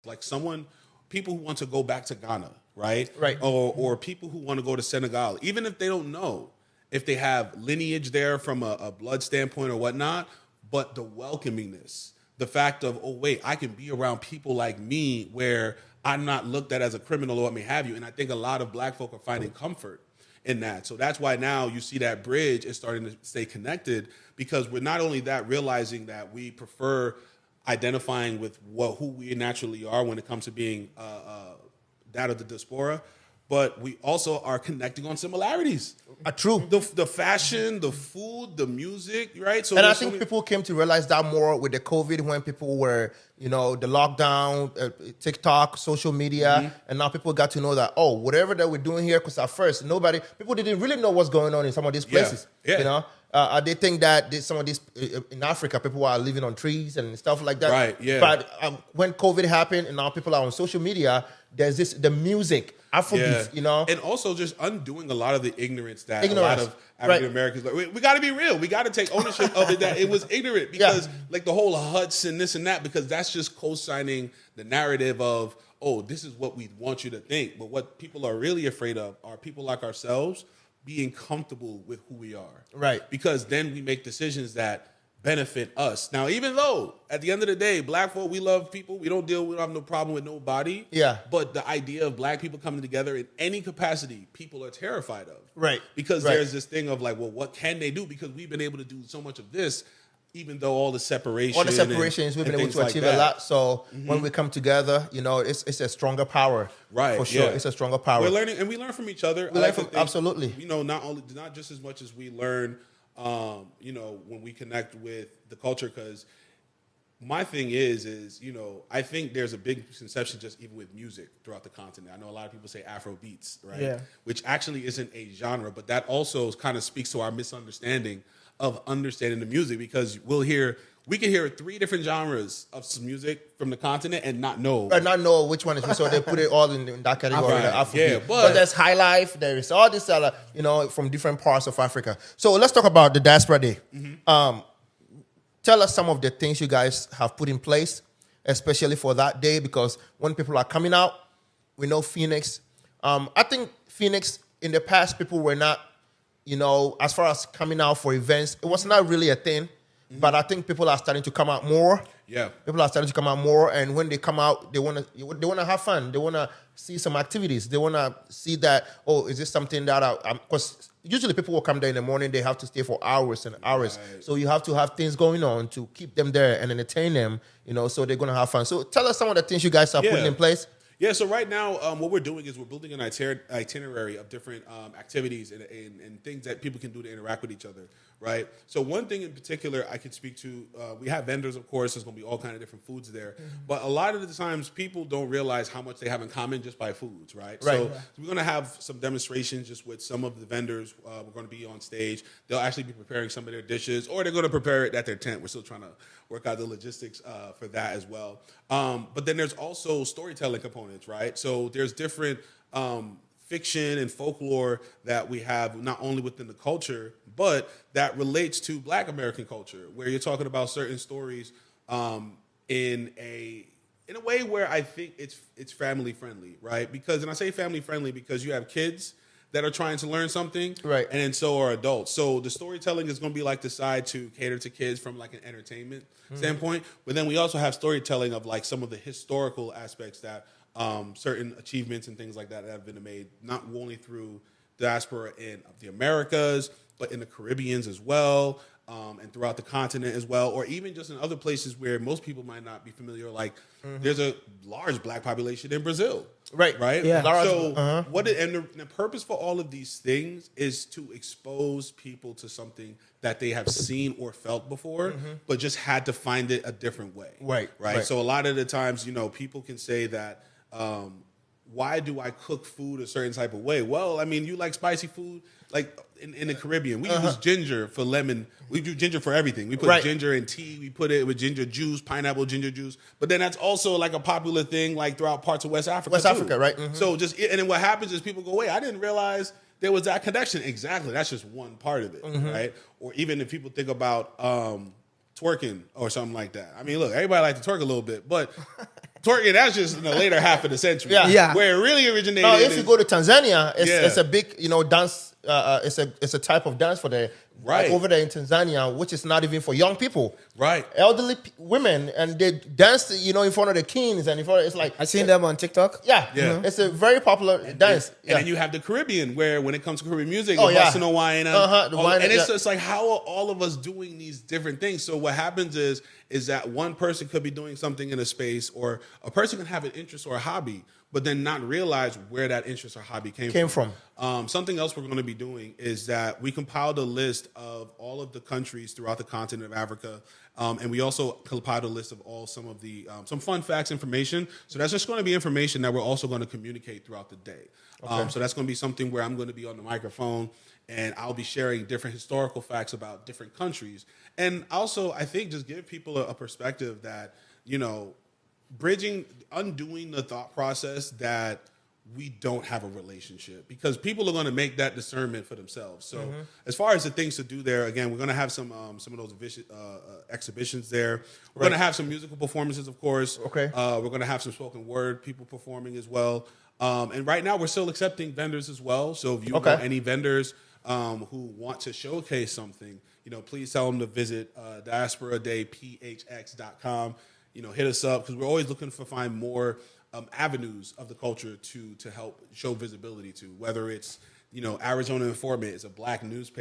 Like people who want to go back to Ghana, right? Right. Or people who want to go to Senegal, even if they don't know if they have lineage there from a blood standpoint or whatnot, but the welcomingness, the fact of, oh, wait, I can be around people like me where I'm not looked at as a criminal or what may have you. And I think a lot of black folk are finding comfort in that. So that's why now you see that bridge is starting to stay connected, because we're not only that realizing that we prefer identifying with who we naturally are when it comes to being that of the diaspora, but we also are connecting on similarities. True. The fashion, the food, the music, right? So and I think people came to realize that more with the COVID, when people were, the lockdown, TikTok, social media, and now people got to know that, whatever that we're doing here, because at first people didn't really know what's going on in some of these places. Yeah. They think that some of these in Africa, people are living on trees and stuff like that. Right. Yeah. But when COVID happened and now people are on social media, there's the music, Afrobeats, and also just undoing a lot of the ignorance that a lot of African Americans. We got to be real. We got to take ownership of it that it was ignorant, because like the whole Huts and this and that, because that's just co-signing the narrative of, this is what we want you to think. But what people are really afraid of are people like ourselves being comfortable with who we are. Right. Because then we make decisions that benefit us. Now, even though at the end of the day, black folk, we love people. We don't have no problem with nobody. Yeah. But the idea of black people coming together in any capacity, people are terrified of. Right. Because there's this thing of like, well, what can they do? Because we've been able to do so much of this, even though all the separations. We've been able to achieve a lot. So when we come together, it's a stronger power. Right. For sure. Yeah. It's a stronger power. We're learning, and we learn from each other. Absolutely. Not just as much as we learn, when we connect with the culture, because my thing is, I think there's a big conception just even with music throughout the continent. I know a lot of people say Afro beats, right? Yeah. Which actually isn't a genre, but that also kind of speaks to our misunderstanding of understanding the music, because we can hear 3 different genres of some music from the continent and not know. Not know which one is which, so they put it all in that category. Right. Afrobeat. Yeah, but there's high life, there is all this, from different parts of Africa. So let's talk about the Diaspora Day. Tell us some of the things you guys have put in place, especially for that day, because when people are coming out, we know Phoenix. I think Phoenix, in the past, people were not, as far as coming out for events, it was not really a thing. But I think people are starting to come out more. Yeah, people are starting to come out more, and when they come out, they want to have fun. They want to see some activities. They want to see that, is this something that because usually people will come there in the morning. They have to stay for hours and hours. Right. So you have to have things going on to keep them there and entertain them. So they're going to have fun. So tell us some of the things you guys are putting in place. Yeah, so right now, what we're doing is we're building an itinerary of different activities and things that people can do to interact with each other, right? So one thing in particular I can speak to, we have vendors, of course. There's going to be all kinds of different foods there. But a lot of the times, people don't realize how much they have in common just by foods, right? So we're going to have some demonstrations just with some of the vendors. We're going to be on stage. They'll actually be preparing some of their dishes, or they're going to prepare it at their tent. We're still trying to work out the logistics for that as well. But then there's also storytelling components, right? So there's different fiction and folklore that we have not only within the culture, but that relates to Black American culture, where you're talking about certain stories in a way where I think it's family friendly, right? Because, and I say family friendly because you have kids that are trying to learn something, right? And then so are adults. So the storytelling is going to be like designed to cater to kids from like an entertainment standpoint. But then we also have storytelling of like some of the historical aspects that certain achievements and things like that have been made, not only through diaspora in the Americas, but in the Caribbeans as well, and throughout the continent as well, or even just in other places where most people might not be familiar. Like there's a large Black population in Brazil. Right. Yeah. So the purpose for all of these things is to expose people to something that they have seen or felt before, but just had to find it a different way. Right. So a lot of the times, people can say that, why do I cook food a certain type of way? Well, I mean, you like spicy food? Like in the Caribbean, we use ginger for lemon. We do ginger for everything. We put ginger in tea. We put it with ginger juice, pineapple ginger juice. But then that's also like a popular thing like throughout parts of West Africa. Africa, right? So and then what happens is people go, wait, I didn't realize there was that connection. Exactly. That's just one part of it, right? Or even if people think about twerking or something like that. I mean, look, everybody likes to twerk a little bit, but Twerking, that's just in the later half of the century. Yeah. Where it really originated. Now, if you go to Tanzania, it's Yeah. a big, dance. It's a type of dance for there. Right. Like over there in Tanzania, which is not even for young people. Right. Elderly women, and they dance, in front of the kings, and it's like I've seen them on TikTok. Yeah. Yeah. It's a very popular dance. And then you have the Caribbean, where when it comes to Caribbean music, Oh, yeah. bossa nova, The and it's yeah. just like, how are all of us doing these different things? So what happens is that one person could be doing something in a space, or a person can have an interest or a hobby, but then not realize where that interest or hobby came from. Something else we're going to be doing is that we compiled a list of all of the countries throughout the continent of Africa, and we also compiled a list of some of the some fun facts, information. So that's just going to be information that we're also going to communicate throughout the day. So that's going to be something where I'm going to be on the microphone, and I'll be sharing different historical facts about different countries, and also I think just give people a perspective that, undoing the thought process that we don't have a relationship, because people are going to make that discernment for themselves. So as far as the things to do there, again, we're going to have some of those exhibitions there. We're going to have some musical performances, of course. Okay. We're going to have some spoken word people performing as well. And right now we're still accepting vendors as well. So if you know any vendors who want to showcase something, please tell them to visit diasporadayphx.com. Hit us up, because we're always looking to find more avenues of the culture to help show visibility to, whether it's, Arizona Informant is a Black newspaper.